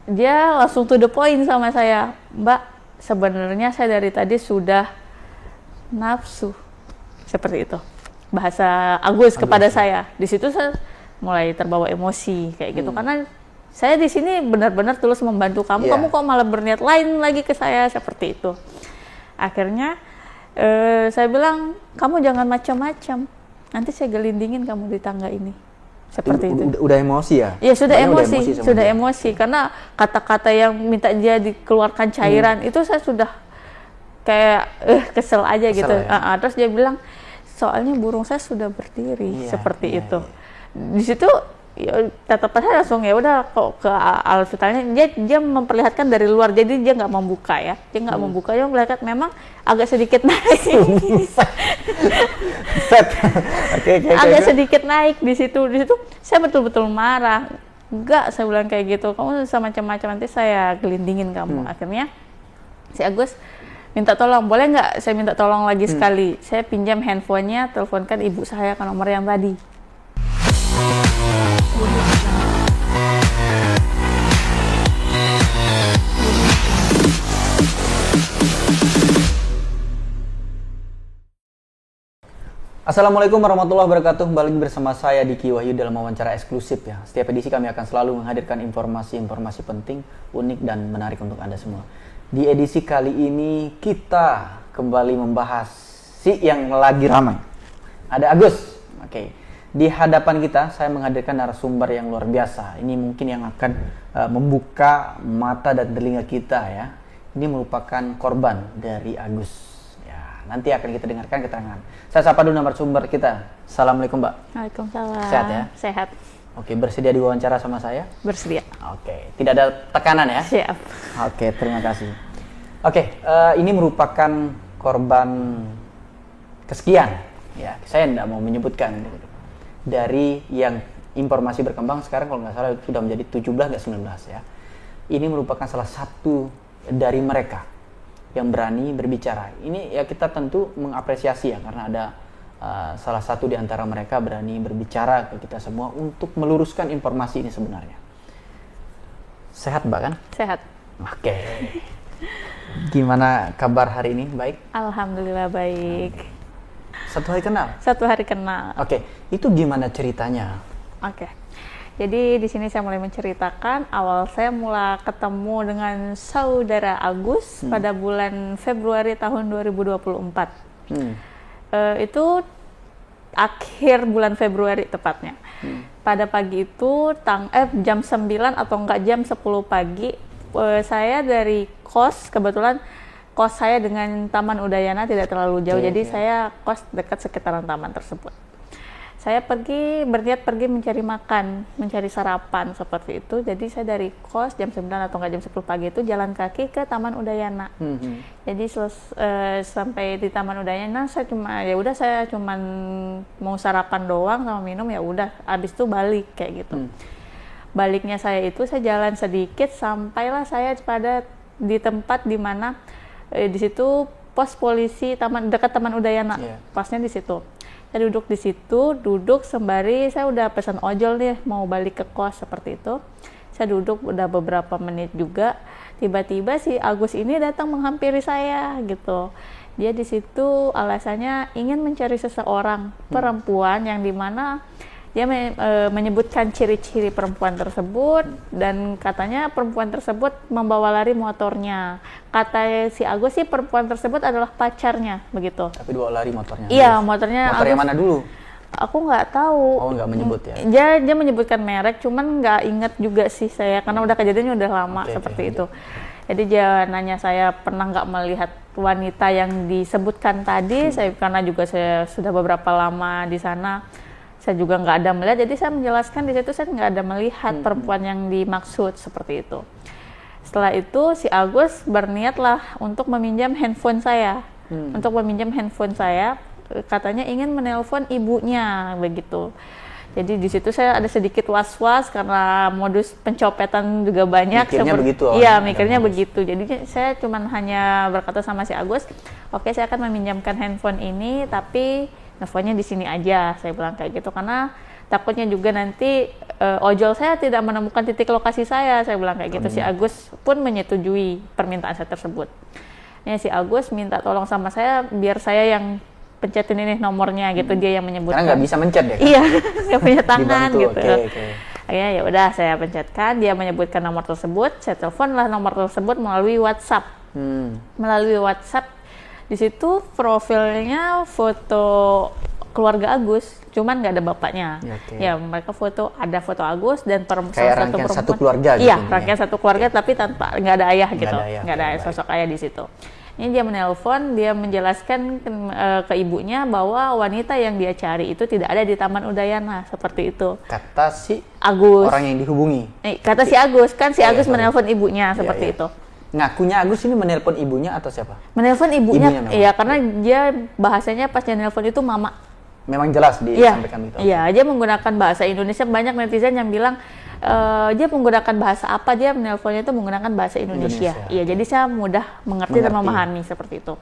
dia langsung to the point sama saya, Mbak, sebenarnya saya dari tadi sudah nafsu, seperti itu bahasa Agus kepada saya. Di situ saya mulai terbawa emosi kayak gitu, karena saya di sini benar-benar tulus membantu kamu, kamu kok malah berniat lain lagi ke saya, seperti itu. Akhirnya saya bilang, kamu jangan macam-macam, nanti saya gelindingin kamu di tangga ini, seperti itu. Udah emosi ya? Ya sudah emosi, sudah emosi, karena kata-kata yang minta dia dikeluarkan cairan itu saya sudah kayak kesel aja gitu. Ya? Terus dia bilang, soalnya burung saya sudah berdiri, seperti itu. Di situ ya, tatapan saya langsung ya udah kok ke Alfitranya, dia memperlihatkan dari luar, jadi dia nggak membuka ya, dia nggak membuka, dia memperlihatkan memang agak sedikit naik. Agak sedikit naik di situ saya betul-betul marah. Enggak, saya bilang kayak gitu, kamu sama macam-macam, nanti saya gelindingin kamu. Akhirnya si Agus minta tolong, boleh nggak saya minta tolong lagi sekali, saya pinjam handphonenya, teleponkan ibu saya ke nomor yang tadi. Assalamualaikum warahmatullahi wabarakatuh. Balik bersama saya Diki Wahyu dalam wawancara eksklusif ya. Setiap edisi kami akan selalu menghadirkan informasi-informasi penting, unik dan menarik untuk Anda semua. Di edisi kali ini kita kembali membahas si yang lagi ramai. Ada Agus. Oke. Di hadapan kita saya menghadirkan narasumber yang luar biasa. Ini mungkin yang akan membuka mata dan telinga kita ya. Ini merupakan korban dari Agus. Nanti akan kita dengarkan keterangan. Saya sapa dulu narasumber kita. Assalamualaikum, Mbak. Waalaikumsalam. Sehat ya? Sehat. Oke, bersedia diwawancara sama saya? Bersedia. Oke, tidak ada tekanan ya? Siap. Oke, terima kasih. Oke, ini merupakan korban kesekian. Ya, saya tidak mau menyebutkan. Dari yang informasi berkembang sekarang kalau nggak salah sudah menjadi 17 nggak 19 ya. Ini merupakan salah satu dari mereka yang berani berbicara. Ini ya kita tentu mengapresiasi ya, karena ada salah satu di antara mereka berani berbicara ke kita semua untuk meluruskan informasi ini sebenarnya. Sehat Mbak kan? Sehat. Oke. Gimana kabar hari ini? Baik? Alhamdulillah baik. Satu hari kenal? Satu hari kenal. Oke, itu gimana ceritanya? Oke. Jadi di sini saya mulai menceritakan awal saya mulai ketemu dengan saudara Agus pada bulan Februari tahun 2024. Itu akhir bulan Februari tepatnya. Pada pagi itu jam 9 atau enggak jam 10 pagi saya dari kos, kebetulan kos saya dengan Taman Udayana tidak terlalu jauh, jadi saya kos dekat sekitaran taman tersebut. Saya berniat pergi mencari makan, mencari sarapan seperti itu. Jadi saya dari kos jam 9 atau enggak jam 10 pagi itu jalan kaki ke Taman Udayana. Jadi sampai di Taman Udayana saya cuma mau sarapan doang sama minum, ya udah, habis itu balik kayak gitu. Baliknya saya jalan sedikit sampailah saya di tempat di mana di situ pos polisi dekat Taman Udayana. Posnya di situ. Saya duduk di situ, sembari saya udah pesan ojol nih, mau balik ke kos seperti itu. Saya duduk udah beberapa menit juga, tiba-tiba si Agus ini datang menghampiri saya gitu. Dia di situ alasannya ingin mencari seseorang perempuan yang dimana dia menyebutkan ciri-ciri perempuan tersebut dan katanya perempuan tersebut membawa lari motornya. Kata si Agus sih perempuan tersebut adalah pacarnya begitu. Tapi bawa lari motornya? Iya, motornya. Motor yang mana dulu? Aku nggak tahu. Oh, nggak menyebut ya? Dia menyebutkan merek, cuman nggak inget juga sih saya karena udah kejadiannya udah lama seperti itu. Jadi dia nanya saya pernah nggak melihat wanita yang disebutkan tadi. Karena juga saya sudah beberapa lama di sana. Saya juga nggak ada melihat, jadi saya menjelaskan di situ saya nggak ada melihat perempuan yang dimaksud seperti itu. Setelah itu si Agus berniatlah untuk meminjam handphone saya, katanya ingin menelpon ibunya begitu. Jadi di situ saya ada sedikit was-was karena modus pencopetan juga banyak. Mikirnya begitu. Iya, mikirnya begitu. Jadi saya cuman hanya berkata sama si Agus, oke, saya akan meminjamkan handphone ini, tapi nelfonnya di sini aja, saya bilang kayak gitu, karena takutnya juga nanti ojol saya tidak menemukan titik lokasi saya bilang kayak gitu. Si Agus pun menyetujui permintaan saya tersebut. Ya, si Agus minta tolong sama saya biar saya yang pencetin ini nomornya gitu, dia yang menyebutkan. Karena nggak bisa mencet ya? Iya, nggak punya tangan Dibantu, gitu. Okay. Akhirnya ya udah saya pencetkan, dia menyebutkan nomor tersebut, saya teleponlah nomor tersebut melalui WhatsApp. Melalui WhatsApp, di situ profilnya foto keluarga Agus, cuman nggak ada bapaknya. Ya, mereka ada foto Agus dan kayak rangkaian satu keluarga gitu. Iya, rangkaian satu keluarga tapi tanpa nggak ada ayah gitu, nggak ada sosok ayah di situ. Ini dia menelpon, dia menjelaskan ke ibunya bahwa wanita yang dia cari itu tidak ada di Taman Udayana, seperti itu. Kata si Agus. Orang yang dihubungi. Kata si Agus, kan si Agus menelpon ibunya seperti itu. Ngakunya Agus ini menelpon ibunya atau siapa? Menelpon ibunya, iya karena dia bahasanya pas dia nelpon itu mama. Memang jelas disampaikan gitu. Iya, dia menggunakan bahasa Indonesia. Banyak netizen yang bilang dia menggunakan bahasa apa, dia menelponnya itu menggunakan bahasa Indonesia. Iya, jadi saya mudah mengerti dan memahami seperti itu.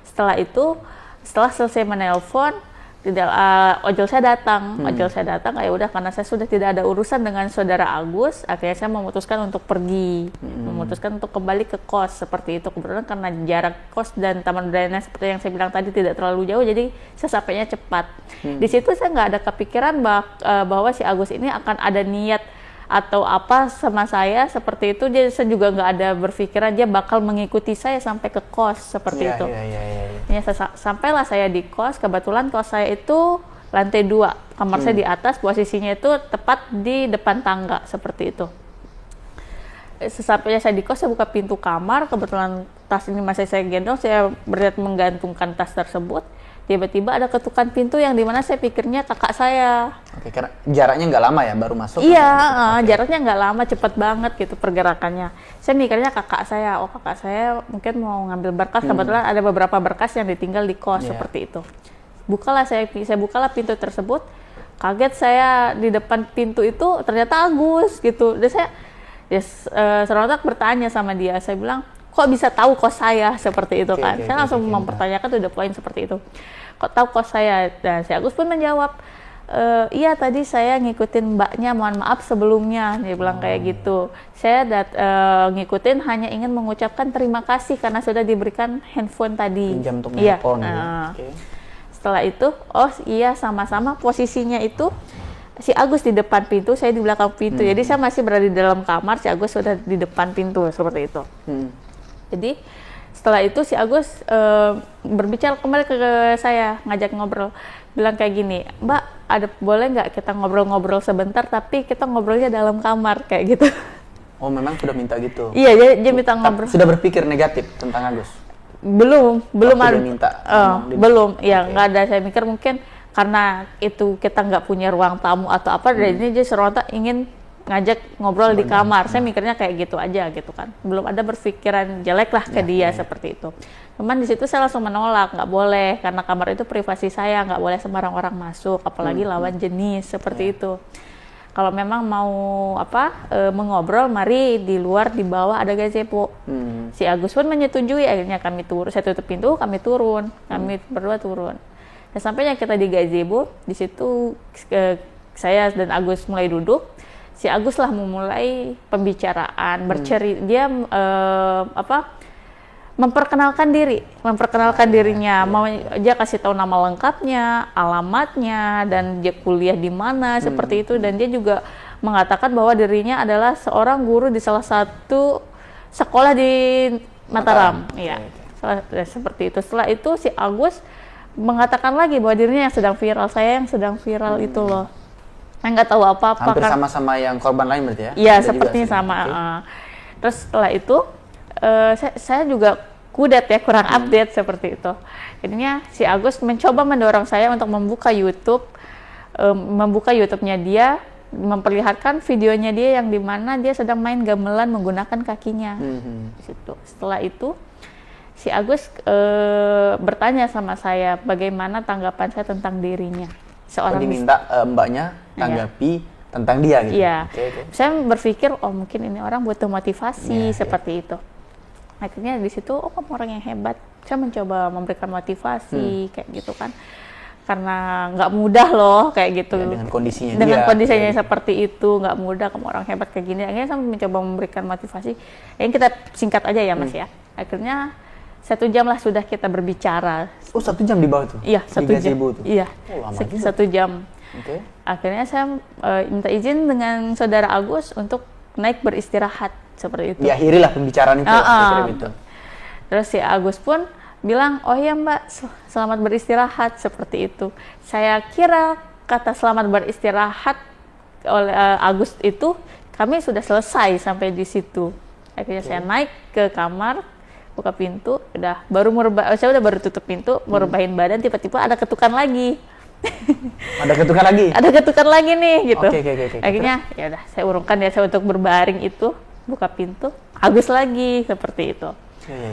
Setelah selesai menelpon, ojol saya datang. Ya udah, karena saya sudah tidak ada urusan dengan saudara Agus, akhirnya saya memutuskan untuk pergi, memutuskan untuk kembali ke kos seperti itu. Kebetulan karena jarak kos dan Taman Udayana seperti yang saya bilang tadi tidak terlalu jauh, jadi saya sampainya cepat. Di situ saya nggak ada kepikiran bahwa si Agus ini akan ada niat atau apa sama saya seperti itu. Saya juga nggak ada berpikiran dia bakal mengikuti saya sampai ke kos seperti itu. Ya, sampailah saya di kos. Kebetulan kos saya itu lantai 2, kamar saya di atas, posisinya itu tepat di depan tangga seperti itu. Sesampainya saya di kos, saya buka pintu kamar, kebetulan tas ini masih saya gendong, saya berniat menggantungkan tas tersebut. Tiba-tiba ada ketukan pintu yang dimana saya pikirnya kakak saya. Oke, karena jaraknya nggak lama ya, baru masuk? Iya, jaraknya nggak lama, cepet banget gitu pergerakannya. Saya mikirnya kakak saya, kakak saya mungkin mau ngambil berkas, kebetulan ada beberapa berkas yang ditinggal di kos seperti itu. Saya bukalah pintu tersebut, kaget saya di depan pintu itu ternyata Agus gitu. Dan saya serontak bertanya sama dia, saya bilang, kok bisa tahu kos saya seperti itu kan? Saya langsung mempertanyakan to the point seperti itu. Kok tahu kos saya? Dan si Agus pun menjawab, iya tadi saya ngikutin mbaknya, mohon maaf sebelumnya. Dia bilang kayak gitu. Saya ngikutin hanya ingin mengucapkan terima kasih karena sudah diberikan handphone tadi. Pinjam untuk nelpon. Setelah itu, iya sama-sama, posisinya itu si Agus di depan pintu, saya di belakang pintu. Jadi saya masih berada di dalam kamar, si Agus sudah di depan pintu seperti itu. Jadi setelah itu si Agus berbicara kembali ke saya, ngajak ngobrol, bilang kayak gini, Mbak, boleh nggak kita ngobrol-ngobrol sebentar, tapi kita ngobrolnya dalam kamar kayak gitu. Oh, memang sudah minta gitu? Iya, dia minta ngobrol. Sudah berpikir negatif tentang Agus? Belum ada. Minta, belum, ya nggak ada. Saya mikir mungkin karena itu kita nggak punya ruang tamu atau apa, dan ini dia serontak ingin ngajak ngobrol di kamar. Saya mikirnya kayak gitu aja gitu kan. Belum ada berpikiran jelek lah ke dia seperti itu. Cuman di situ saya langsung menolak, nggak boleh karena kamar itu privasi saya, nggak boleh sembarang orang masuk, apalagi lawan jenis seperti itu. Kalau memang mau mengobrol, mari di luar di bawah ada gazebo. Si Agus pun menyetujui, akhirnya kami turun. Saya tutup pintu, kami turun, kami berdua turun. Dan sampainya kita di gazebo, di situ saya dan Agus mulai duduk. Si Agus lah memulai pembicaraan, dia memperkenalkan dirinya, dia kasih tahu nama lengkapnya, alamatnya, dan dia kuliah di mana seperti itu. Dan dia juga mengatakan bahwa dirinya adalah seorang guru di salah satu sekolah di Mataram. Iya, seperti itu. Setelah itu si Agus mengatakan lagi bahwa dirinya yang sedang viral, saya yang sedang viral itu loh. Saya nggak tahu apa-apa. Hampir sama-sama yang korban lain berarti ya? Iya, sepertinya sama. Terus setelah itu saya juga kudet ya, kurang update seperti itu. Jadinya si Agus mencoba mendorong saya untuk membuka YouTube-nya dia, memperlihatkan videonya dia yang dimana dia sedang main gamelan menggunakan kakinya. Situ. Setelah itu si Agus bertanya sama saya bagaimana tanggapan saya tentang dirinya. Diminta mbaknya tanggapi tentang dia gitu. Iya. Saya berpikir mungkin ini orang butuh motivasi seperti itu. Akhirnya di situ kamu orang yang hebat. Saya mencoba memberikan motivasi kayak gitu kan. karena nggak mudah loh kayak gitu. Ya, dengan kondisinya dengan dia, kondisinya ya. seperti itu, nggak mudah, kamu orang hebat kayak gini. Akhirnya saya mencoba memberikan motivasi. Yang kita singkat aja ya Mas ya. Akhirnya 1 jam lah sudah kita berbicara. Oh 1 jam di bawah tuh? Iya 1 jam. Iya. Oh, lama juga. 1 jam. Okay. Akhirnya saya minta izin dengan saudara Agus untuk naik beristirahat seperti itu. Diakhirilah pembicaraan itu. Itu. Terus si Agus pun bilang, oh ya Mbak, selamat beristirahat, seperti itu. Saya kira kata selamat beristirahat oleh Agus itu kami sudah selesai sampai di situ. Akhirnya saya naik ke kamar, buka pintu, saya udah baru tutup pintu, mau rebahin badan, tiba-tiba ada ketukan lagi. Ada ketukan lagi? Ada ketukan lagi nih, gitu. Okay. Akhirnya ya udah, saya urungkan ya, saya untuk berbaring itu, buka pintu, Agus lagi, seperti itu.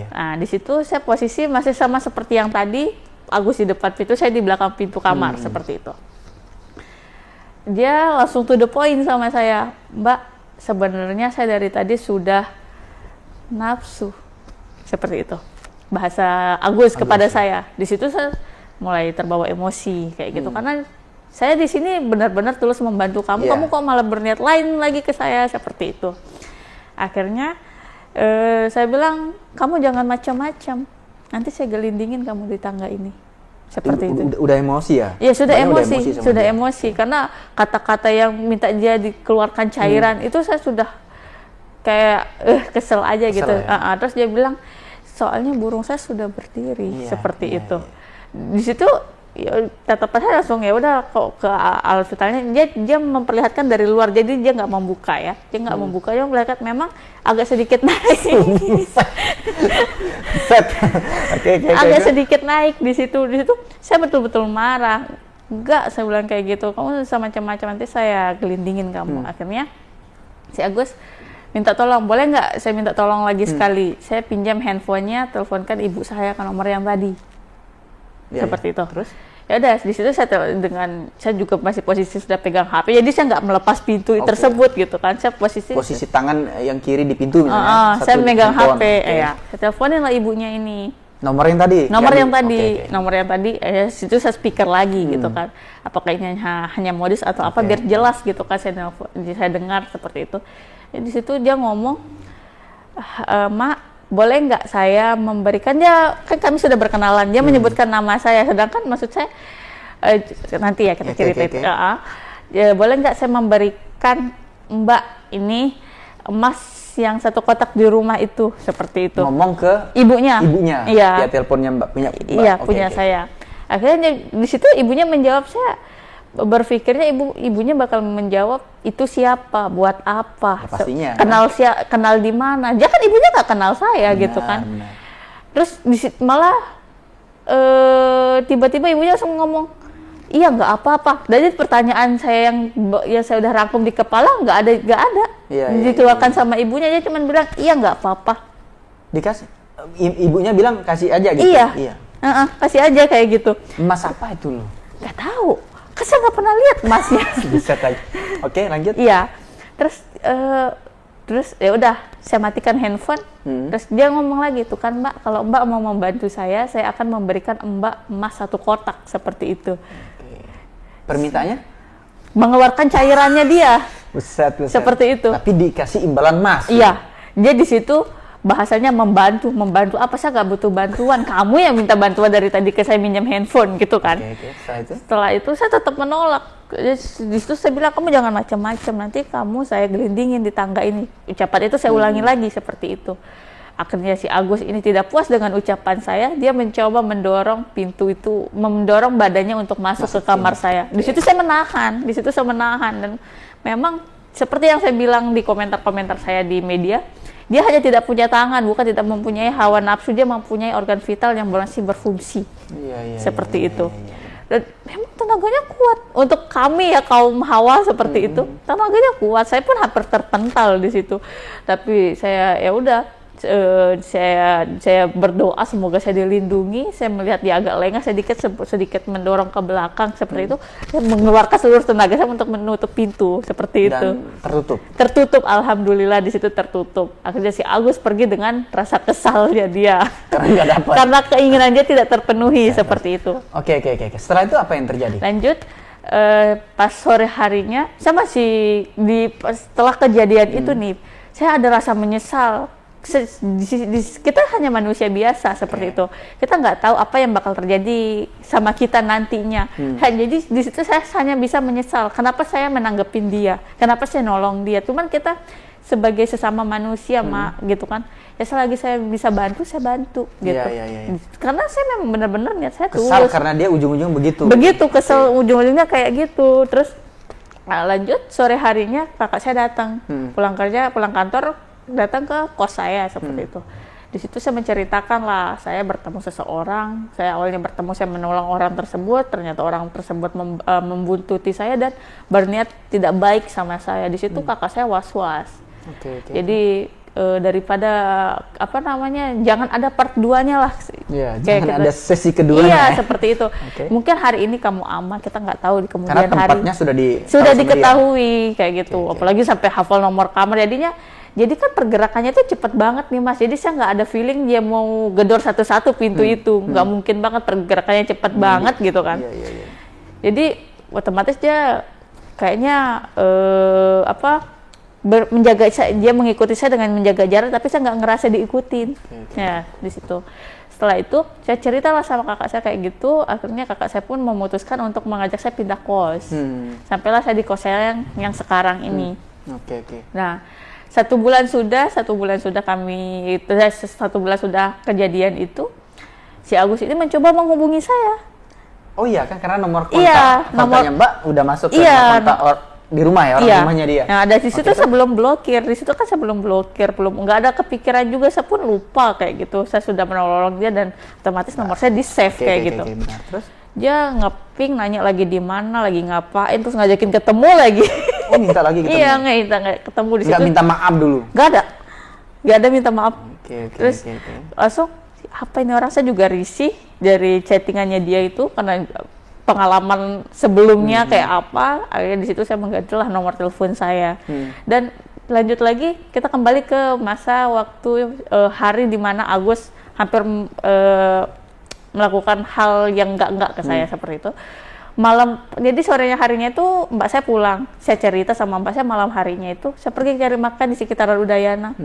Nah, di situ saya posisi masih sama seperti yang tadi, Agus di depan pintu, saya di belakang pintu kamar, seperti itu. Dia langsung to the point sama saya, Mbak, sebenarnya saya dari tadi sudah nafsu, seperti itu. Bahasa Agus kepada saya. Di situ saya mulai terbawa emosi, kayak gitu, karena saya di sini benar-benar tulus membantu kamu, kamu kok malah berniat lain lagi ke saya, seperti itu. Akhirnya saya bilang, kamu jangan macam-macam, nanti saya gelindingin kamu di tangga ini, seperti itu. Udah emosi ya? Iya sudah emosi, karena kata-kata yang minta dia dikeluarkan cairan itu saya sudah kayak kesel aja gitu. Ya? Terus dia bilang, soalnya burung saya sudah berdiri, seperti itu. Di situ ya, tatapan saya langsung ya udah kok ke alat vitalnya, dia memperlihatkan dari luar, jadi dia nggak membuka ya, dia memperlihatkan memang agak sedikit naik. Agak sedikit naik di situ saya betul-betul marah. Enggak, saya bilang kayak gitu, kamu sama macam-macam, nanti saya gelindingin kamu. Akhirnya si Agus minta tolong, boleh nggak saya minta tolong lagi sekali, saya pinjam handphonenya, teleponkan ibu saya ke nomor yang tadi. Seperti itu. Terus ya udah, di situ saya juga masih posisi sudah pegang HP, jadi saya nggak melepas pintu tersebut gitu kan. Saya posisi tangan yang kiri di pintu misalnya. Saya megang HP, ya. Saya teleponin lah ibunya ini. Nomor yang tadi. Nomor yang tadi. Situ saya speaker lagi gitu kan. Apakah ini hanya modus atau apa, biar jelas gitu kan. Saya dengar seperti itu. Di situ dia ngomong, Mak, boleh nggak saya memberikan, dia kan kami sudah berkenalan, dia menyebutkan nama saya, sedangkan maksud saya nanti ya kita cerita itu. Ya, boleh nggak saya memberikan Mbak ini emas yang 1 kotak di rumah itu, seperti itu. Ngomong ke ibunya. Iya. Ya, teleponnya Mbak punya. Iya, punya saya. Akhirnya di situ ibunya menjawab, saya berpikirnya ibunya bakal menjawab itu siapa, buat apa, ya, pastinya, kenal di mana. Dia kan ibunya nggak kenal saya, gitu kan. Terus malah tiba-tiba ibunya langsung ngomong, iya nggak apa-apa. Dari pertanyaan saya yang saya udah rangkum di kepala nggak ada. Dikeluarkan sama ibunya, dia cuma bilang iya nggak apa-apa. Dikasih. Ibunya bilang kasih aja gitu. Iya. Kasih aja kayak gitu. Emas apa itu loh? Nggak tahu. Kan saya nggak pernah lihat emasnya. Bisa aja. Oke, lanjut. Iya. Terus ya udah, saya matikan handphone. Terus dia ngomong lagi, tuh kan Mbak, kalau Mbak mau membantu saya akan memberikan Mbak emas 1 kotak, seperti itu. Permintaannya? Mengeluarkan cairannya dia. Buset. Seperti itu. Tapi dikasih imbalan emas. Iya. Dia di situ bahasanya membantu apa, saya nggak butuh bantuan, kamu yang minta bantuan dari tadi ke saya minjam handphone gitu kan. Setelah itu saya tetap menolak. Di situ saya bilang, kamu jangan macam-macam, nanti kamu saya gelindingin di tangga ini. Ucapan itu saya ulangi lagi seperti itu. Akhirnya si Agus ini tidak puas dengan ucapan saya, dia mencoba mendorong pintu itu, mendorong badannya untuk masuk ke kamar saya. Di situ saya menahan, dan memang seperti yang saya bilang di komentar-komentar saya di media, dia hanya tidak punya tangan, bukan tidak mempunyai hawa nafsu, dia mempunyai organ vital yang masih berfungsi. Seperti itu. Dan memang tenaganya kuat. Untuk kami ya, kaum Hawa seperti itu, tenaganya kuat. Saya pun hampir terpental di situ. Tapi saya ya udah, saya berdoa semoga saya dilindungi. Saya melihat dia agak lengah, sedikit mendorong ke belakang seperti itu. Saya mengeluarkan seluruh tenaga saya untuk menutup pintu seperti itu. Dan tertutup, alhamdulillah di situ tertutup. Akhirnya si Agus pergi dengan rasa kesalnya dia karena nggak dapat, karena keinginan dia tidak terpenuhi seperti itu. Oke. Setelah itu apa yang terjadi? Lanjut, pas sore harinya saya masih setelah kejadian itu nih, saya ada rasa menyesal. Kita hanya manusia biasa seperti itu. Kita nggak tahu apa yang bakal terjadi sama kita nantinya. Jadi di situ saya hanya bisa menyesal. Kenapa saya menanggepin dia? Kenapa saya nolong dia? Cuman kita sebagai sesama manusia, gitu kan. Ya selagi saya bisa bantu, saya bantu gitu. Iya. Karena saya memang benar-benar niat saya tulus. Kesal karena dia ujung-ujung begitu. Kesel ujung-ujungnya kayak gitu. Terus lanjut sore harinya kakak saya datang, pulang kantor, datang ke kos saya seperti itu. Di situ saya menceritakan lah, saya bertemu seseorang, saya awalnya saya menolong orang tersebut, ternyata orang tersebut membuntuti saya dan berniat tidak baik sama saya. Di situ kakak saya was-was. Jadi daripada jangan ada part 2-nya lah. Iya, jangan ada sesi keduanya. Iya, seperti itu. Mungkin hari ini kamu aman, kita nggak tahu di kemudian hari. Karena tempatnya sudah diketahui kayak gitu. Apalagi sampai hafal nomor kamar. Jadi kan pergerakannya itu cepet banget nih Mas. Jadi saya nggak ada feeling dia mau gedor satu-satu pintu itu. Nggak mungkin banget, pergerakannya cepet banget gitu kan. Iya. Jadi otomatis dia kayaknya dia mengikuti saya dengan menjaga jarak, tapi saya nggak ngerasa diikutin. Ya di situ. Setelah itu saya ceritalah sama kakak saya kayak gitu. Akhirnya kakak saya pun memutuskan untuk mengajak saya pindah kos. Sampailah saya di kos saya yang sekarang ini. Oke. Nah, satu bulan sudah kejadian itu, si Agus ini mencoba menghubungi saya. Oh iya kan, karena nomor kontaknya Mbak udah masuk ke kontak di rumah ya, rumahnya dia. Nah, ada di situ sebelum blokir, nggak ada kepikiran juga, saya pun lupa kayak gitu. Saya sudah menolong dia dan otomatis nomor saya di save gitu. Benar. Terus dia nge-ping, nanya lagi di mana, lagi ngapain, terus ngajakin ketemu lagi. Oh, minta lagi ketemu? Iya, nggak ketemu di situ. Nggak minta maaf dulu? Nggak ada minta maaf. Terus langsung, apa ini orang, saya juga risih dari chattingannya dia itu, karena pengalaman sebelumnya kayak apa. Akhirnya di situ saya menggantilah nomor telepon saya. Dan lanjut lagi, kita kembali ke masa waktu hari di mana Agus hampir melakukan hal yang enggak ke saya seperti itu. Malam, jadi sorenya harinya itu mbak saya pulang. Saya cerita sama mbak saya, malam harinya itu saya pergi cari makan di sekitaran Udayana.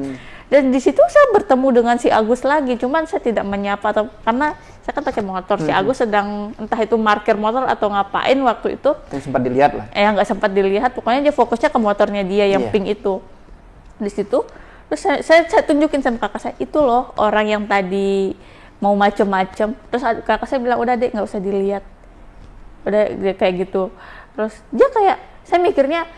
Dan di situ saya bertemu dengan si Agus lagi. Cuman saya tidak menyapa karena saya kan pakai motor. Si Agus sedang entah itu parkir motor atau ngapain waktu itu. Yang sempat dilihat lah. Nggak sempat dilihat. Pokoknya dia fokusnya ke motornya dia yang pink itu. Di situ, terus saya tunjukin sama kakak saya, itu loh orang yang tadi mau macem-macem. Terus kakak saya bilang, udah dek, nggak usah dilihat. Udah dia kayak gitu. Terus dia kayak, saya mikirnya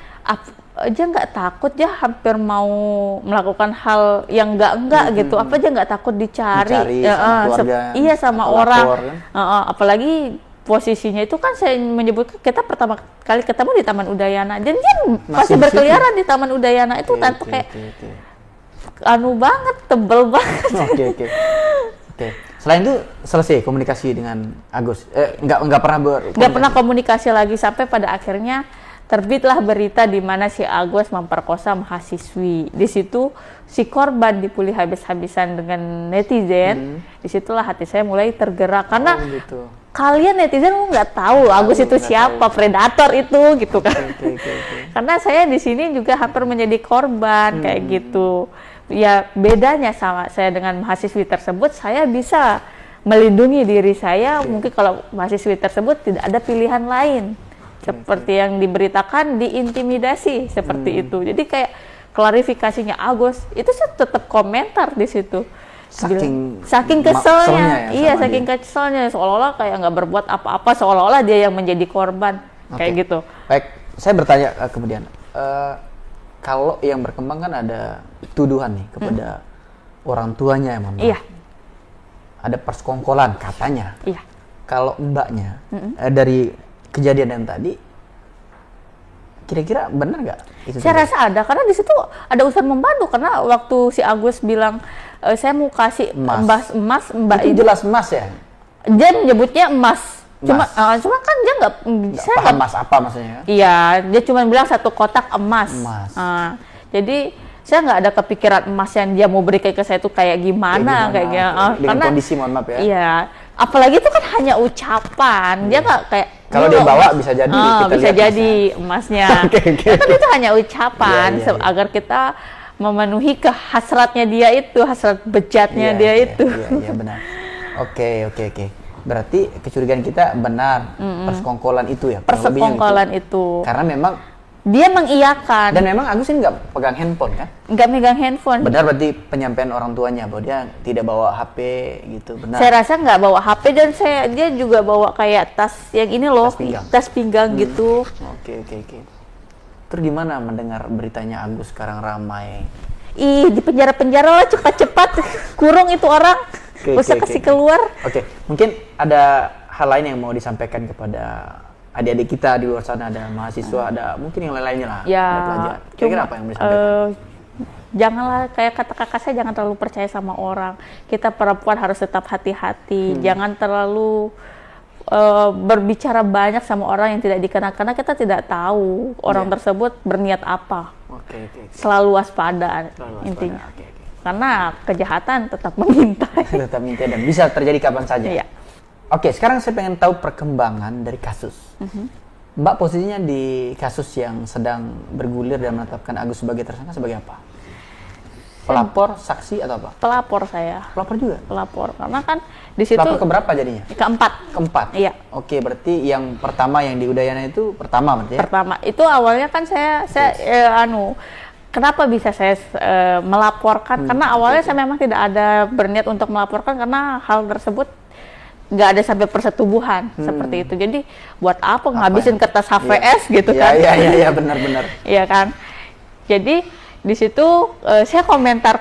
dia nggak takut, dia hampir mau melakukan hal yang enggak gitu. Apa dia nggak takut dicari sama keluarga, sama orang kan? Apalagi posisinya itu kan saya menyebut kita pertama kali ketemu di Taman Udayana, dan dia masih berkeliaran di Taman Udayana itu tanpa kayak anu banget, tebel banget. Oke. Selain itu selesai komunikasi dengan Agus. Nggak pernah komunikasi lagi sampai pada akhirnya terbitlah berita di mana si Agus memperkosa mahasiswi. Di situ si korban dipuli habis-habisan dengan netizen. Disitulah hati saya mulai tergerak karena kalian netizen nggak tahu Agus itu siapa, predator itu gitu kan. Karena saya di sini juga hampir menjadi korban kayak gitu. Ya bedanya sama saya dengan mahasiswi tersebut, saya bisa melindungi diri saya. Mungkin kalau mahasiswi tersebut tidak ada pilihan lain. Seperti yang diberitakan, diintimidasi seperti itu. Jadi kayak klarifikasinya Agus itu saya tetap komentar di situ. Saking keselnya, saking keselnya, seolah-olah kayak nggak berbuat apa-apa, seolah-olah dia yang menjadi korban kayak gitu. Baik, saya bertanya kemudian, kalau yang berkembang kan ada tuduhan nih kepada orang tuanya emang. Iya. Ada persekongkolan katanya. Iya. Kalau mbaknya dari kejadian yang tadi, kira-kira benar nggak? Saya rasa ada, karena di situ ada unsur membantu. Karena waktu si Agus bilang saya mau kasih emas Mbak itu jelas emas ya? Dia menyebutnya emas. Cuma kan dia nggak paham emas apa maksudnya? Iya, dia cuma bilang 1 kotak emas. Jadi saya nggak ada kepikiran emas yang dia mau berikan ke saya itu kayak gimana. Dengan Karena kondisi mohon maaf ya. Iya, apalagi itu kan hanya ucapan. Dia nggak kayak kalau dia bawa bisa jadi kita bisa lihat jadi emasnya. Kan itu hanya ucapan agar kita memenuhi kehasratnya dia itu, hasrat bejatnya dia itu. Iya, benar. Oke. Berarti kecurigaan kita benar, persekongkolan itu ya? Persekongkolan itu. Karena memang dia mengiyakan. Dan memang Agus ini nggak pegang handphone kan? Nggak megang handphone. Benar berarti penyampaian orang tuanya bahwa dia tidak bawa HP gitu, benar? Saya rasa nggak bawa HP dan dia juga bawa kayak tas yang ini loh, tas pinggang gitu. Oke. Terus gimana mendengar beritanya Agus sekarang ramai? Ih, di penjara lah cepat-cepat, kurung itu orang. Usah kasih keluar. Oke, mungkin ada hal lain yang mau disampaikan kepada adik-adik kita di luar sana, ada mahasiswa, ada mungkin yang lain-lainnya lah. Ya, ada pelajar. Kira-kira apa yang mau disampaikan? Janganlah kayak kata kakak saya, jangan terlalu percaya sama orang. Kita perempuan harus tetap hati-hati. Jangan terlalu berbicara banyak sama orang yang tidak dikenal, karena kita tidak tahu orang tersebut berniat apa. Oke. Selalu waspada intinya. Karena kejahatan tetap mengintai. Tetap mengintai dan bisa terjadi kapan saja. Iya. Oke, sekarang saya pengen tahu perkembangan dari kasus. Mbak posisinya di kasus yang sedang bergulir dan menetapkan Agus sebagai tersangka sebagai apa? Pelapor, saksi atau apa? Pelapor saya. Pelapor juga? Pelapor, karena kan di situ. Pelapor keberapa jadinya? Keempat. Iya. Oke, berarti yang pertama yang di Udayana itu pertama berarti ya? Pertama, itu awalnya kan saya kenapa bisa saya melaporkan? Karena awalnya saya memang tidak ada berniat untuk melaporkan karena hal tersebut nggak ada sampai persetubuhan seperti itu. Jadi buat apa ngabisin kertas HVS gitu kan? Iya, benar-benar. Iya kan. Jadi di situ saya komentar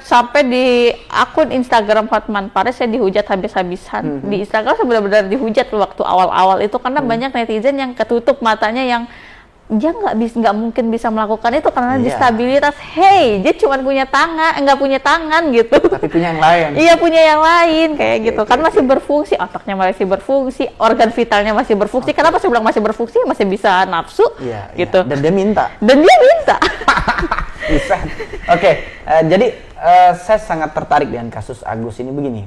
sampai di akun Instagram Hotman Paris saya dihujat habis-habisan. Di Instagram saya benar-benar dihujat waktu awal-awal itu karena banyak netizen yang ketutup matanya, yang dia nggak mungkin bisa melakukan itu karena disabilitas. Hey, dia cuma punya tangan, nggak punya tangan gitu. Tapi punya yang lain. Iya, punya yang lain kayak gitu. Kan masih berfungsi, otaknya masih berfungsi, organ vitalnya masih berfungsi. Kenapa saya bilang masih berfungsi? Masih bisa nafsu, gitu. Dan dia minta. Bisa. Oke, jadi saya sangat tertarik dengan kasus Agus ini begini.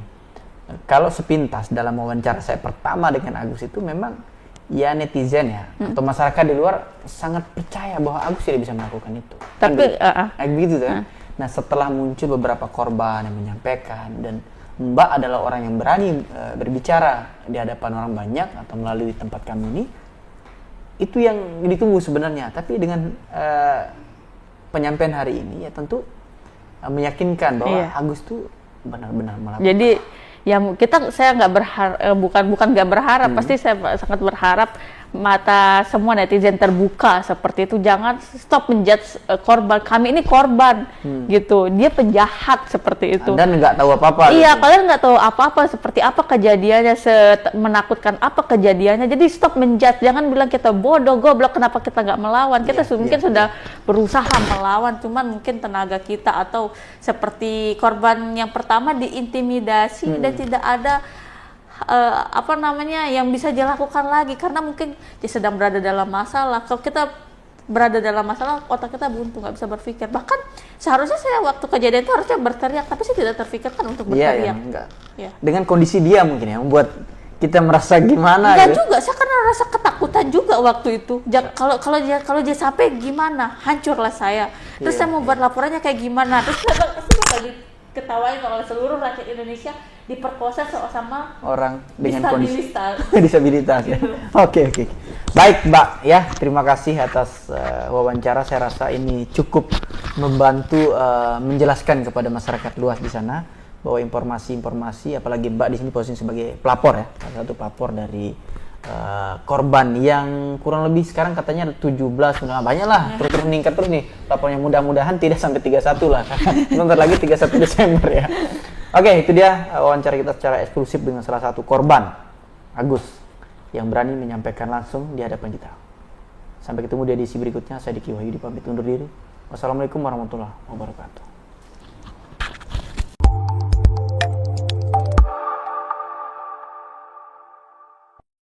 Kalau sepintas dalam wawancara saya pertama dengan Agus itu memang ya netizen ya atau masyarakat di luar sangat percaya bahwa Agus tidak bisa melakukan itu. Tapi begitu kan. Nah, setelah muncul beberapa korban yang menyampaikan dan Mbak adalah orang yang berani berbicara di hadapan orang banyak atau melalui tempat kami ini, itu yang ditunggu sebenarnya. Tapi dengan penyampaian hari ini ya tentu meyakinkan bahwa Agus tuh benar-benar melakukan. Jadi ya saya nggak berharap, bukan nggak berharap, pasti saya sangat berharap mata semua netizen terbuka seperti itu. Jangan stop menjudge korban. Kami ini korban gitu, dia penjahat seperti itu. Dan nggak tahu apa-apa. Iya, kalian nggak tahu apa-apa, seperti apa kejadiannya, menakutkan apa kejadiannya. Jadi stop menjudge, jangan bilang kita bodoh, goblok, kenapa kita nggak melawan. Kita mungkin sudah berusaha melawan, cuman mungkin tenaga kita atau seperti korban yang pertama diintimidasi dan tidak ada yang bisa dilakukan lagi karena mungkin dia sedang berada dalam masalah. Kalau kita berada dalam masalah, otak kita buntu, nggak bisa berpikir. Bahkan seharusnya saya waktu kejadian itu harusnya berteriak, tapi saya tidak terpikirkan untuk berteriak. Dengan kondisi dia mungkin ya membuat kita merasa gimana? Enggak juga, saya karena rasa ketakutan juga waktu itu. Kalau dia sampai gimana, hancurlah saya. Terus saya mau buat laporannya kayak gimana? Terus saya ketawain oleh seluruh rakyat Indonesia diperkosa sama orang dengan kondisi disabilitas ya. Oke. Baik, Mbak ya, terima kasih atas wawancara. Saya rasa ini cukup membantu menjelaskan kepada masyarakat luas di sana bahwa informasi, apalagi Mbak di sini posisi sebagai pelapor ya, salah satu pelapor dari korban yang kurang lebih sekarang katanya 17, banyak lah, terus meningkat terus nih lapornya. Mudah-mudahan tidak sampai 31 lah, bentar lagi 31 Desember ya. Oke, itu dia wawancara kita secara eksklusif dengan salah satu korban, Agus, yang berani menyampaikan langsung di hadapan kita. Sampai ketemu di edisi berikutnya, saya Diki Wahyudi pamit undur diri. Wassalamualaikum warahmatullahi wabarakatuh.